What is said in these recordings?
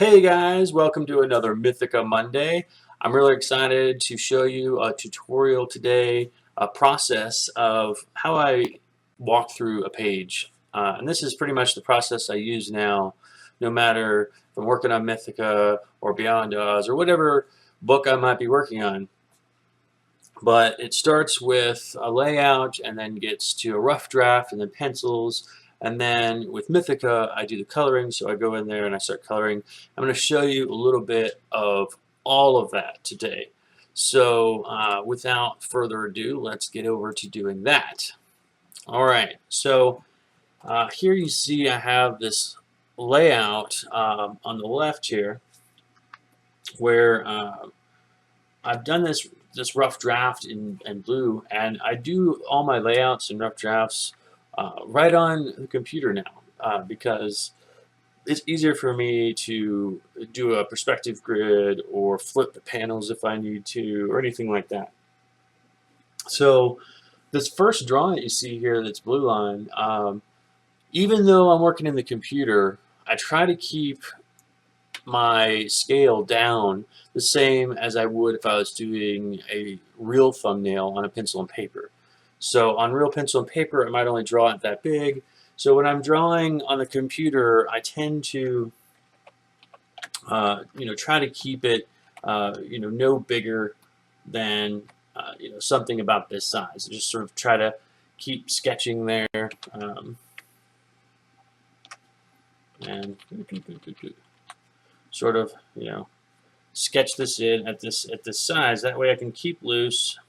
Hey guys, welcome to another Mythica Monday. I'm really excited to show you a tutorial today, a process of how I walk through a page. And this is pretty much the process I use now, no matter if I'm working on Mythica or Beyond Oz or whatever book I might be working on. But it starts with a layout and then gets to a rough draft and then pencils. And then with Mythica, I do the coloring, so I go in there and I start coloring. I'm going to show you a little bit of all of that today. So without further ado, let's get over to doing that. All right, so here you see I have this layout on the left here where I've done this rough draft in blue, and I do all my layouts and rough drafts right on the computer now because it's easier for me to do a perspective grid or flip the panels if I need to or anything like that. So this first drawing that you see here that's blue line, even though I'm working in the computer, I try to keep my scale down the same as I would if I was doing a real thumbnail on a pencil and paper. So on real pencil and paper, I might only draw it that big. So when I'm drawing on the computer, I tend to, try to keep it, no bigger than, something about this size. Just sort of try to keep sketching there, and sort of, sketch this in at this size. That way I can keep loose,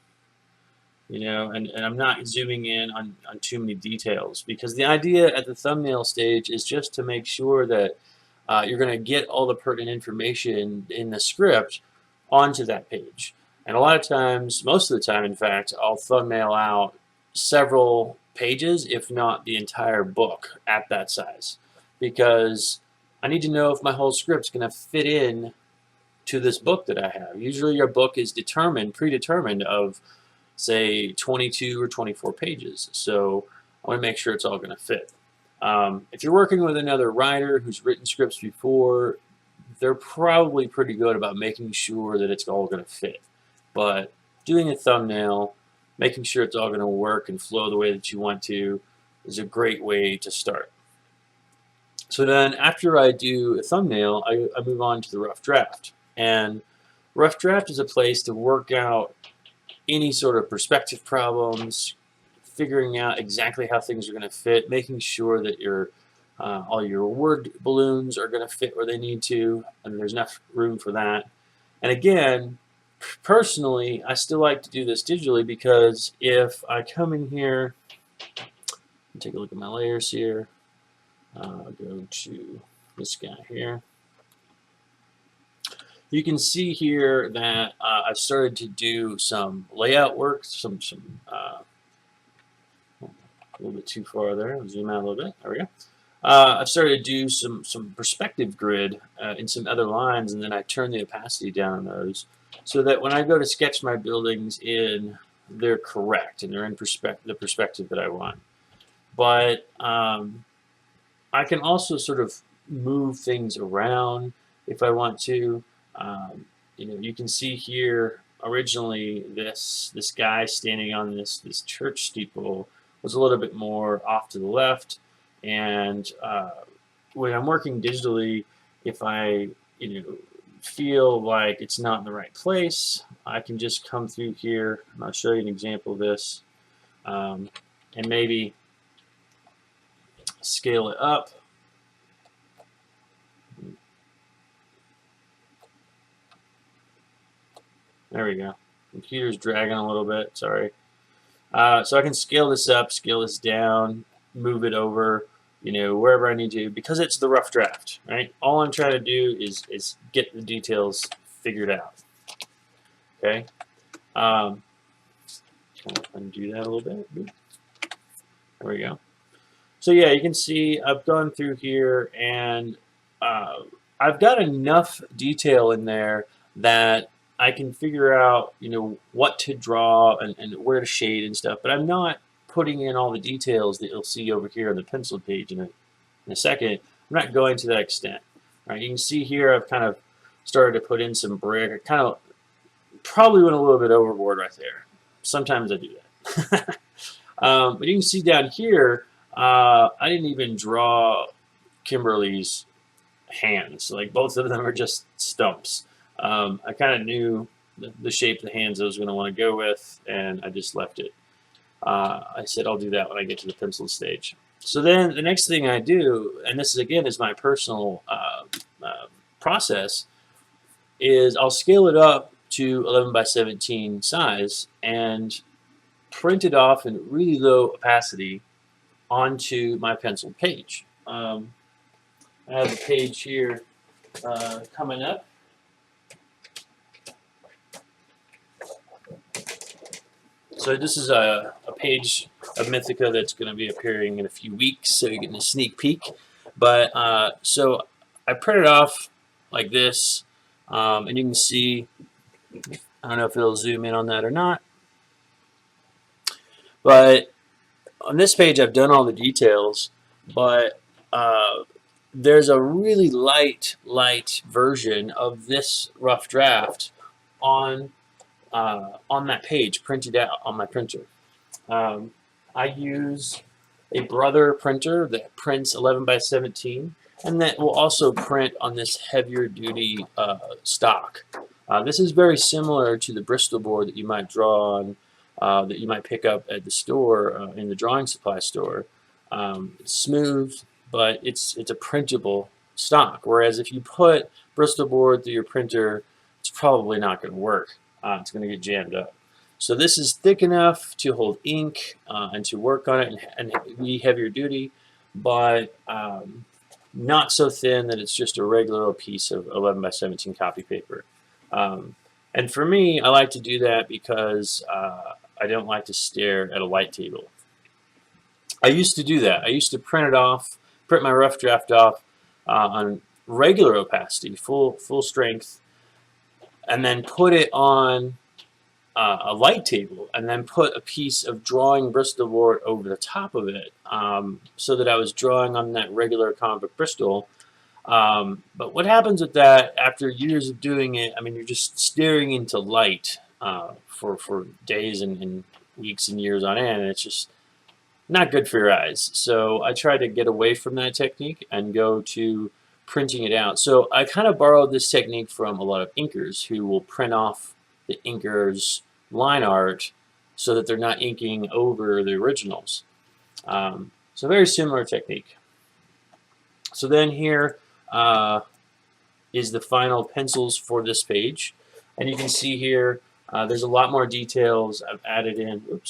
and I'm not zooming in on too many details, because the idea at the thumbnail stage is just to make sure that you're going to get all the pertinent information in the script onto that page. And a lot of times, most of the time in fact, I'll thumbnail out several pages, if not the entire book at that size, because I need to know if my whole script's going to fit in to this book that I have. Usually your book is predetermined of, say, 22 or 24 pages. So I want to make sure it's all going to fit. If you're working with another writer who's written scripts before, they're probably pretty good about making sure that it's all going to fit. But doing a thumbnail, making sure it's all going to work and flow the way that you want to, is a great way to start. So then after I do a thumbnail, I move on to the rough draft. And rough draft is a place to work out any sort of perspective problems, figuring out exactly how things are going to fit, making sure that all your word balloons are going to fit where they need to, and there's enough room for that. And again, personally, I still like to do this digitally, because if I come in here and take a look at my layers here, I'll go to this guy here. You can see here that I've started to do some layout work, a little bit too far there. I'll zoom out a little bit. There we go. I've started to do some perspective grid in some other lines, and then I turn the opacity down on those so that when I go to sketch my buildings in, they're correct and they're in the perspective that I want. But I can also sort of move things around if I want to. You can see here originally this guy standing on this church steeple was a little bit more off to the left, and when I'm working digitally, if I feel like it's not in the right place, I can just come through here, and I'll show you an example of this, and maybe scale it up. There we go. Computer's dragging a little bit, sorry. So I can scale this up, scale this down, move it over, wherever I need to, because it's the rough draft, right? All I'm trying to do is get the details figured out. Okay. Kind of undo that a little bit. There we go. So yeah, you can see I've gone through here, and I've got enough detail in there that I can figure out, what to draw and where to shade and stuff, but I'm not putting in all the details that you'll see over here on the pencil page in a second. I'm not going to that extent. All right, you can see here I've kind of started to put in some brick. I kind of probably went a little bit overboard right there. Sometimes I do that. But you can see down here, I didn't even draw Kimberly's hands. Like both of them are just stumps. I kind of knew the shape of the hands I was going to want to go with, and I just left it. I said I'll do that when I get to the pencil stage. So then the next thing I do, and this is again is my personal process, is I'll scale it up to 11 by 17 size and print it off in really low opacity onto my pencil page. I have the page here coming up. So this is a page of Mythica that's going to be appearing in a few weeks, so you're getting a sneak peek. But so I printed off like this, and you can see, I don't know if it'll zoom in on that or not, but on this page I've done all the details, but there's a really light version of this rough draft on that page printed out on my printer. I use a Brother printer that prints 11 by 17, and that will also print on this heavier duty stock. This is very similar to the Bristol board that you might draw on, that you might pick up at the store, in the drawing supply store. It's smooth, but it's a printable stock. Whereas if you put Bristol board through your printer, it's probably not going to work. It's going to get jammed up. So this is thick enough to hold ink and to work on it and be heavier duty, but not so thin that it's just a regular piece of 11 by 17 copy paper. And for me, I like to do that because I don't like to stare at a light table. I used to do that. I used to print my rough draft off on regular opacity, full strength, and then put it on a light table, and then put a piece of drawing Bristol board over the top of it, so that I was drawing on that regular comic book Bristol. But what happens with that after years of doing it? I mean, you're just staring into light for days and weeks and years on end, and it's just not good for your eyes. So I try to get away from that technique and go to printing it out. So I kind of borrowed this technique from a lot of inkers who will print off the inker's line art so that they're not inking over the originals. So very similar technique. So then here is the final pencils for this page. And you can see here there's a lot more details. I've added in,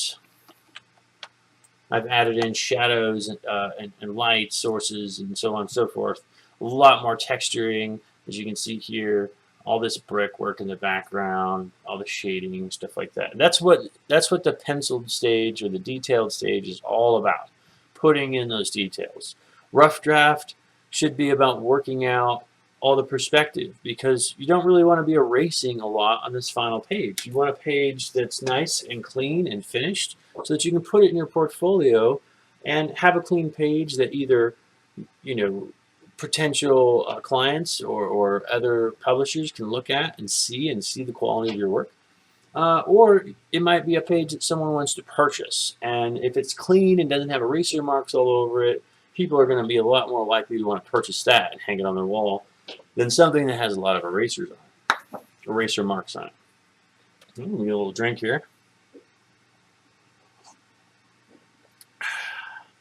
I've added in shadows and light sources and so on and so forth. A lot more texturing, as you can see here. All this brickwork in the background, all the shading, stuff like that. That's what the penciled stage or the detailed stage is all about. Putting in those details. Rough draft should be about working out all the perspective, because you don't really want to be erasing a lot on this final page. You want a page that's nice and clean and finished so that you can put it in your portfolio and have a clean page that either, you know, potential clients or other publishers can look at and see the quality of your work. Or it might be a page that someone wants to purchase, and if it's clean and doesn't have eraser marks all over it, people are going to be a lot more likely to want to purchase that and hang it on their wall than something that has a lot of eraser marks on it. Get a little drink here.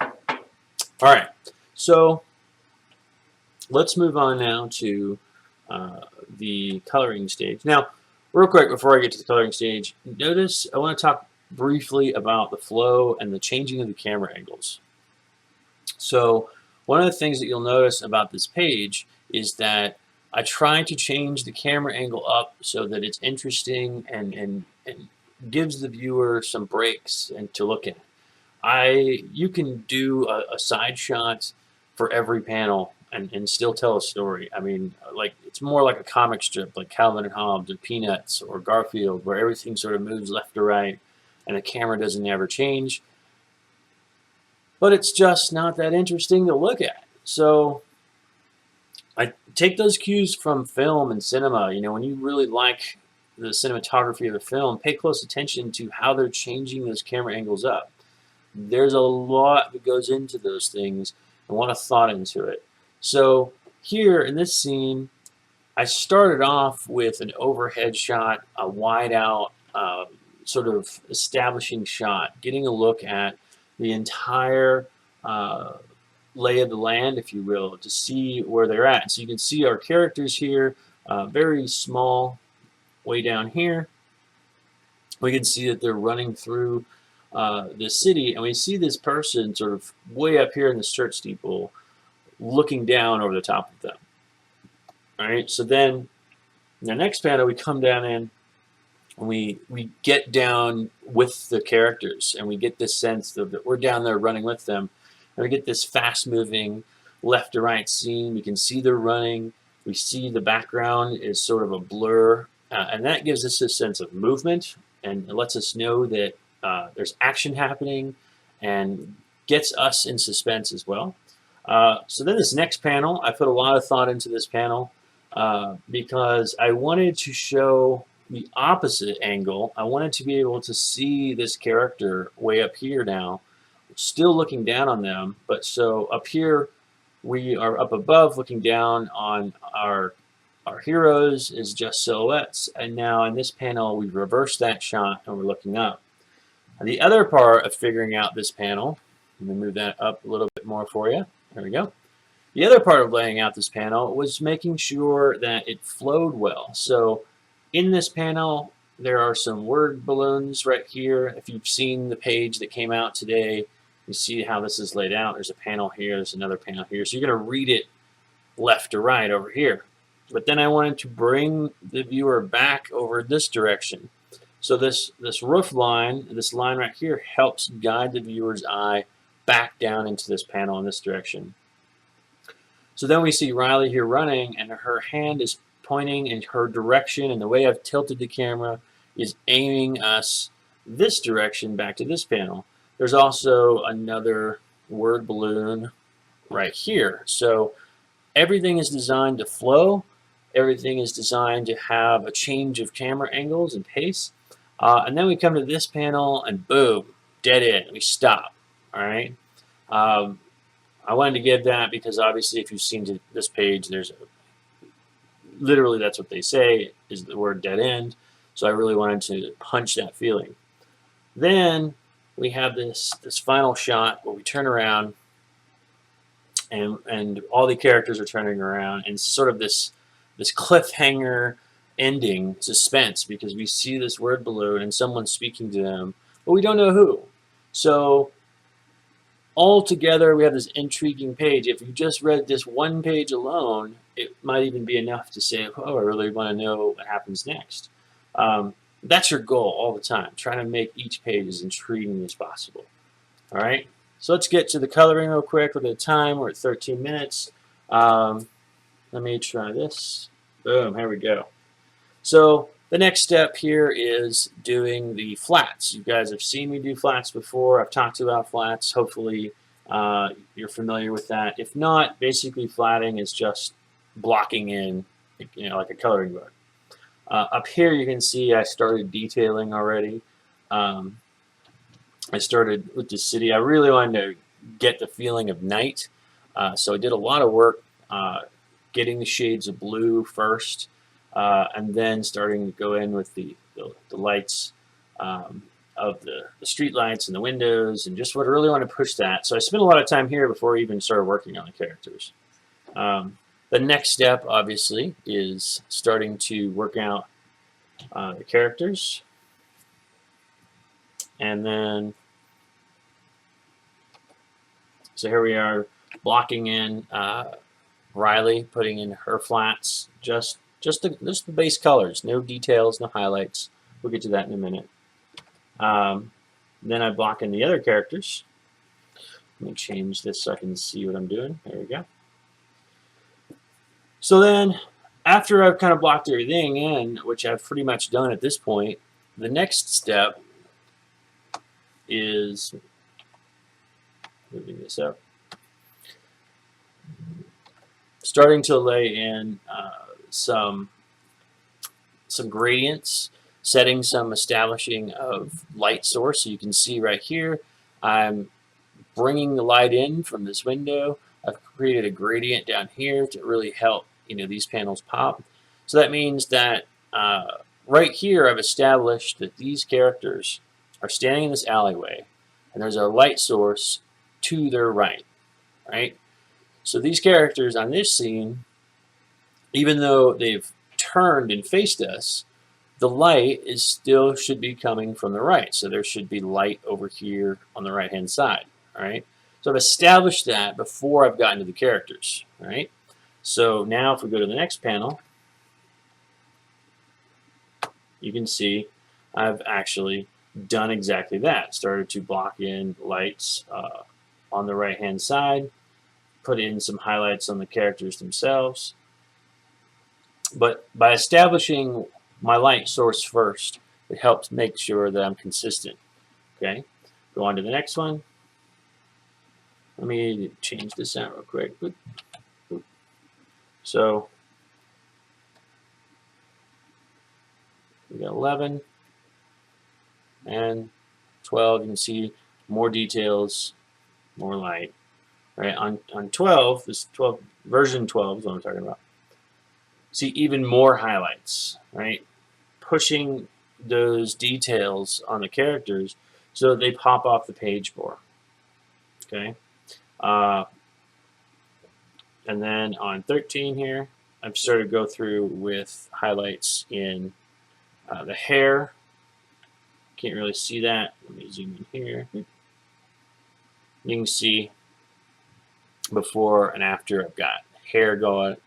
All right, so let's move on now to the coloring stage. Now, real quick before I get to the coloring stage, notice I want to talk briefly about the flow and the changing of the camera angles. So one of the things that you'll notice about this page is that I try to change the camera angle up so that it's interesting and gives the viewer some breaks and to look at. You can do a side shot for every panel and still tell a story. I mean, like, it's more like a comic strip, like Calvin and Hobbes or Peanuts or Garfield, where everything sort of moves left to right and the camera doesn't ever change. But it's just not that interesting to look at. So I take those cues from film and cinema. You know, when you really like the cinematography of the film, pay close attention to how they're changing those camera angles up. There's a lot that goes into those things and a lot of thought into it. So here in this scene, I started off with an overhead shot, a wide out sort of establishing shot, getting a look at the entire uh, lay of the land, if you will, to see where they're at. So you can see our characters here, very small, way down here. We can see that they're running through the city, and we see this person sort of way up here in the church steeple, looking down over the top of them. All right. So then in the next panel, we come down in and we get down with the characters, and we get this sense that we're down there running with them, and we get this fast moving left to right scene. We can see they're running. We see the background is sort of a blur, and that gives us a sense of movement, and it lets us know that there's action happening, and gets us in suspense as well. So then this next panel, I put a lot of thought into this panel because I wanted to show the opposite angle. I wanted to be able to see this character way up here now, still looking down on them, but so up here we are up above looking down on our heroes is just silhouettes, and now in this panel we've reversed that shot and we're looking up. And the other part of figuring out this panel, let me move that up a little bit more for you. There we go. The other part of laying out this panel was making sure that it flowed well. So in this panel, there are some word balloons right here. If you've seen the page that came out today, you see how this is laid out. There's a panel here, there's another panel here. So you're going to read it left to right over here. But then I wanted to bring the viewer back over this direction. So this roof line, this line right here, helps guide the viewer's eye back down into this panel in this direction. So then we see Riley here running, and her hand is pointing in her direction, and the way I've tilted the camera is aiming us this direction back to this panel. There's also another word balloon right here. So everything is designed to flow. Everything is designed to have a change of camera angles and pace. And then we come to this panel, and boom, dead end. We stop. All right. I wanted to give that because obviously, if you've seen this page, there's literally that's what they say is the word dead end. So I really wanted to punch that feeling. Then we have this final shot where we turn around, and all the characters are turning around, and it's sort of this cliffhanger ending suspense because we see this word balloon and someone's speaking to them, but we don't know who. So all together, we have this intriguing page. If you just read this one page alone, it might even be enough to say, oh, I really want to know what happens next. That's your goal all the time, trying to make each page as intriguing as possible. All right, so let's get to the coloring real quick. Look at the time. We're at 13 minutes. Let me try this. Boom, here we go. So the next step here is doing the flats. You guys have seen me do flats before. I've talked about flats. Hopefully you're familiar with that. If not, basically flatting is just blocking in, like a coloring book. Up here you can see I started detailing already. I started with the city. I really wanted to get the feeling of night. So I did a lot of work getting the shades of blue first. And then starting to go in with the lights of the street lights and the windows, and just what I really want to push that. So I spent a lot of time here before I even started working on the characters. The next step, obviously, is starting to work out the characters. And then, so here we are blocking in Riley, putting in her flats, just the base colors, no details, no highlights. We'll get to that in a minute. Then I block in the other characters. Let me change this so I can see what I'm doing. There we go. So then, after I've kind of blocked everything in, which I've pretty much done at this point, the next step is moving this up. starting to lay in some gradients, setting some establishing of light source. So you can see right here, I'm bringing the light in from this window. I've created a gradient down here to really help these panels pop. So that means that right here I've established that these characters are standing in this alleyway, and there's a light source to their right, right? So these characters on this scene, even though they've turned and faced us, the light is still should be coming from the right. So there should be light over here on the right-hand side, all right? So I've established that before I've gotten to the characters, right? So now if we go to the next panel, you can see I've actually done exactly that. Started to block in lights on the right-hand side, put in some highlights on the characters themselves. But by establishing my light source first, it helps make sure that I'm consistent. Okay, go on to the next one. Let me change this out real quick. So we got 11 and 12. You can see more details, more light. Right on 12, this 12 version 12 is what I'm talking about. See even more highlights, right? Pushing those details on the characters so they pop off the page more. Okay, and then on 13 here, I've started to go through with highlights in the hair. Can't really see that. Let me zoom in here. You can see before and after. I've got hair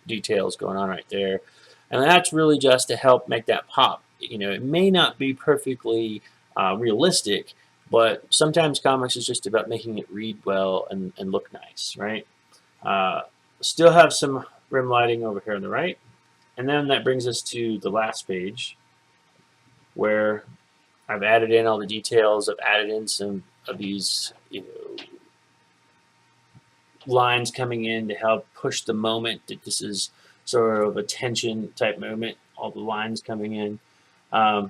details going on right there, and that's really just to help make that pop. It may not be perfectly realistic, but sometimes comics is just about making it read well and look nice, right? Still have some rim lighting over here on the right, and then that brings us to the last page where I've added in all the details. I've added in some of these lines coming in to help push the moment that this is sort of a tension type moment. All the lines coming in. So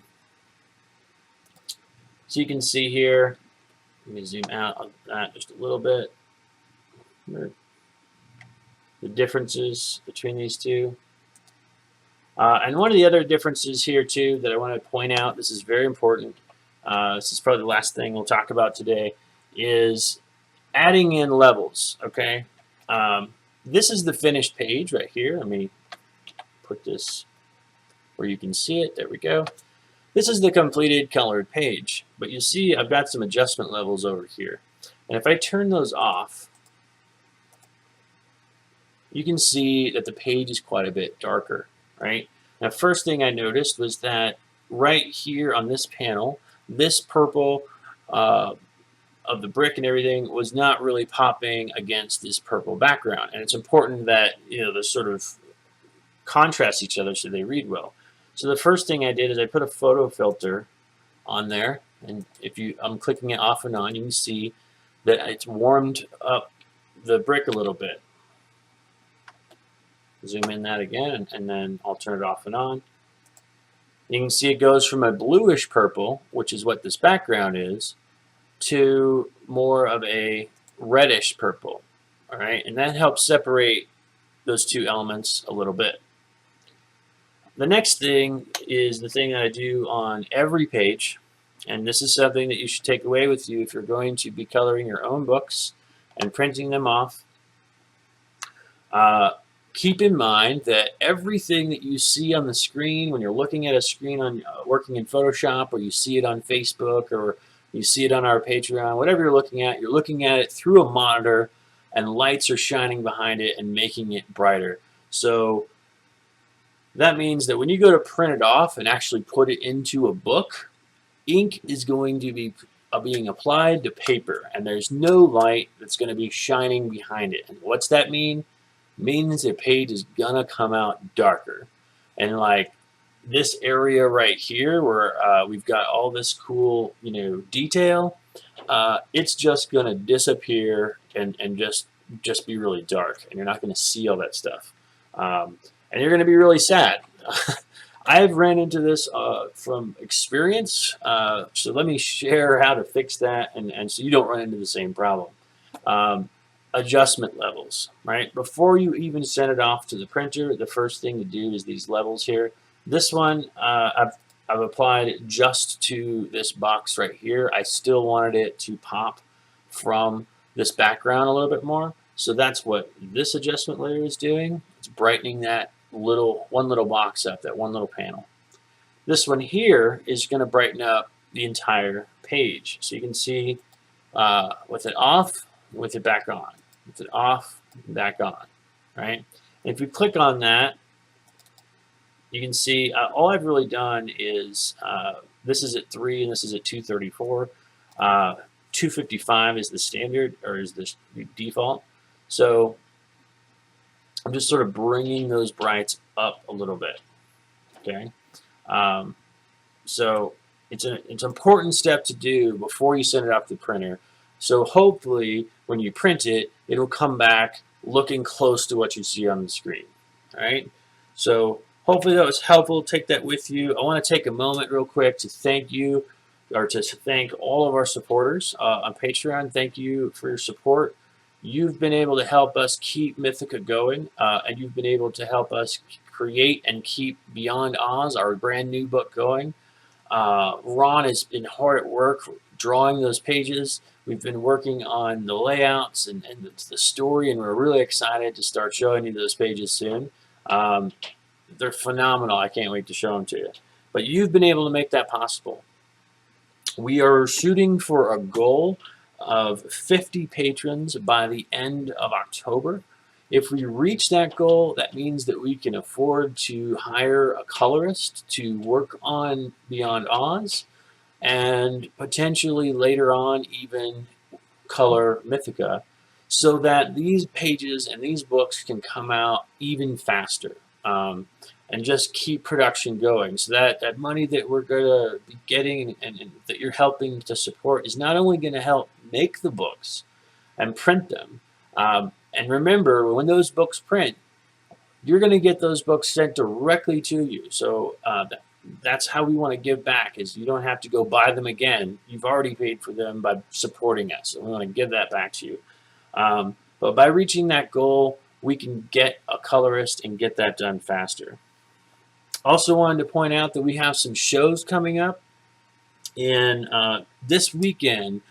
you can see here, let me zoom out on that just a little bit. The differences between these two. And one of the other differences here too that I want to point out, this is very important, this is probably the last thing we'll talk about today, is adding in levels, okay? This is the finished page right here. Let me put this where you can see it. There we go. This is the completed colored page, but you see I've got some adjustment levels over here. And if I turn those off, you can see that the page is quite a bit darker, right? Now, first thing I noticed was that right here on this panel, this purple of the brick and everything was not really popping against this purple background. And it's important that, they sort of contrast each other so they read well. So the first thing I did is I put a photo filter on there, and I'm clicking it off and on, you can see that it's warmed up the brick a little bit. Zoom in that again, and then I'll turn it off and on. You can see it goes from a bluish purple, which is what this background is, to more of a reddish purple. All right, and that helps separate those two elements a little bit. The next thing is the thing that I do on every page, and this is something that you should take away with you if you're going to be coloring your own books and printing them off. Keep in mind that everything that you see on the screen when you're looking at a screen on working in Photoshop, or you see it on Facebook, or you see it on our Patreon, whatever you're looking at it through a monitor, and lights are shining behind it and making it brighter. So that means that when you go to print it off and actually put it into a book, ink is going to be being applied to paper, and there's no light that's going to be shining behind it. And what's that mean? It means the page is going to come out darker. And like this area right here where we've got all this cool, detail, it's just going to disappear and just be really dark, and you're not going to see all that stuff. And you're going to be really sad. I've ran into this from experience, so let me share how to fix that, and so you don't run into the same problem. Um, Adjustment levels, right? Before you even send it off to the printer, the first thing to do is these levels here. This one, I've applied it just to this box right here. I still wanted it to pop from this background a little bit more. So that's what this adjustment layer is doing. It's brightening that one little box up, that one little panel. This one here is going to brighten up the entire page. So you can see with it off, with it back on, with it off, back on, right? And if you click on that, you can see all I've really done is this is at 3 and this is at 234. 255 is the standard, or is the default. So I'm just sort of bringing those brights up a little bit, okay? So it's an important step to do before you send it off to the printer. So hopefully when you print it, it'll come back looking close to what you see on the screen, all right? So hopefully that was helpful. Take that with you. I want to take a moment real quick to thank you, or to thank all of our supporters on Patreon. Thank you for your support. You've been able to help us keep Mythica going, and you've been able to help us create and keep Beyond Oz, our brand new book, going. Ron has been hard at work drawing those pages. We've been working on the layouts and the story, and we're really excited to start showing you those pages soon. They're phenomenal. I can't wait to show them to you. But you've been able to make that possible. We are shooting for a goal of 50 patrons by the end of October. If we reach that goal, that means that we can afford to hire a colorist to work on Beyond Oz, and potentially later on even color Mythica, so that these pages and these books can come out even faster, and just keep production going. So that money that we're going to be getting and that you're helping to support is not only going to help make the books and print them, and remember, when those books print, you're going to get those books sent directly to you. So that's how we want to give back, is you don't have to go buy them again. You've already paid for them by supporting us, and we want to give that back to you. But by reaching that goal, we can get a colorist and get that done faster. Also wanted to point out that we have some shows coming up in this weekend.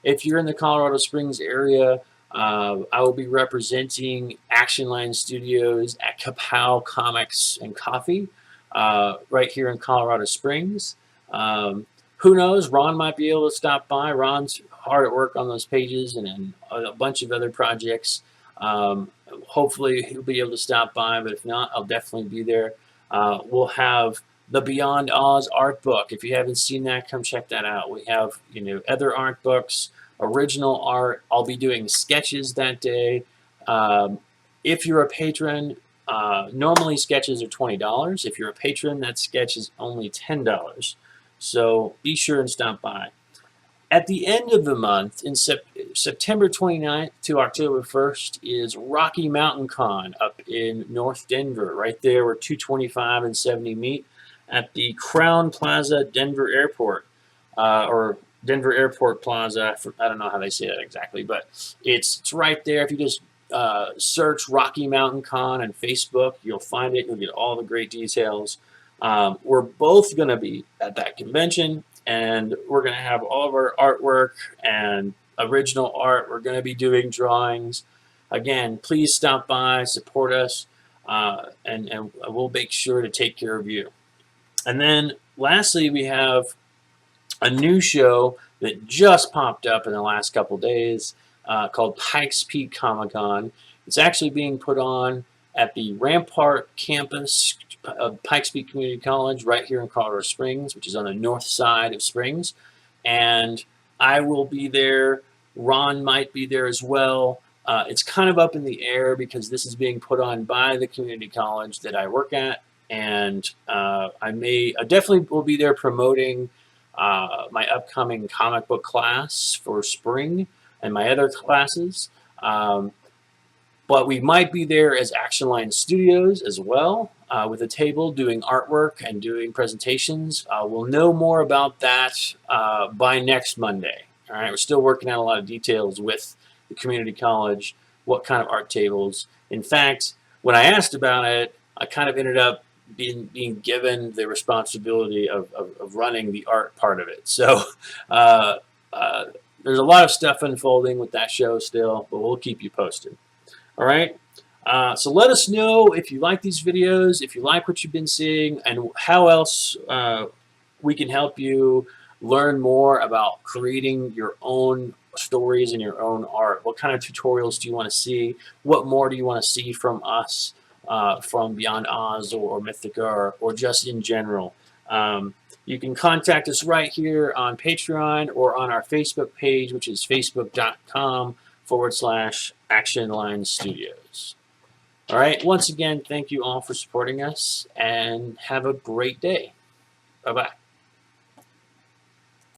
If you're in the Colorado Springs area, I will be representing Action Line Studios at Kapow Comics and Coffee right here in Colorado Springs. Who knows? Ron might be able to stop by. Ron's hard at work on those pages and a bunch of other projects. Hopefully he'll be able to stop by, but if not, I'll definitely be there. We'll have the Beyond Oz art book. If you haven't seen that, come check that out. We have, other art books, original art. I'll be doing sketches that day. If you're a patron, normally sketches are $20. If you're a patron, that sketch is only $10. So be sure and stop by. At the end of the month, in September 29th to October 1st, is Rocky Mountain Con up in North Denver, right there where 225 and 70 meet, at the Crown Plaza Denver Airport, or Denver Airport Plaza. I don't know how they say that exactly, but it's right there. If you just search Rocky Mountain Con on Facebook, you'll find it. You'll get all the great details. We're both going to be at that convention, and we're going to have all of our artwork and original art. We're going to be doing drawings. Again, please stop by, support us, and we'll make sure to take care of you. And then lastly, we have a new show that just popped up in the last couple days called Pikes Peak Comic-Con. It's actually being put on at the Rampart campus of Pikes Peak Community College right here in Colorado Springs, which is on the north side of Springs. And I will be there. Ron might be there as well. It's kind of up in the air because this is being put on by the community college that I work at. And I definitely will be there promoting my upcoming comic book class for spring and my other classes. But we might be there as Action Line Studios as well, with a table doing artwork and doing presentations. We'll know more about that by next Monday. All right, we're still working out a lot of details with the community college, what kind of art tables. In fact, when I asked about it, I kind of ended up being given the responsibility of running the art part of it. So uh, uh, there's a lot of stuff unfolding with that show still, but we'll keep you posted. All right. So let us know if you like these videos, if you like what you've been seeing, and how else we can help you learn more about creating your own stories and your own art. What kind of tutorials do you want to see? What more do you want to see from us, from Beyond Oz or Mythica, or just in general? You can contact us right here on Patreon or on our Facebook page, which is facebook.com/Action Line Studios. All right. Once again, thank you all for supporting us, and have a great day. Bye-bye.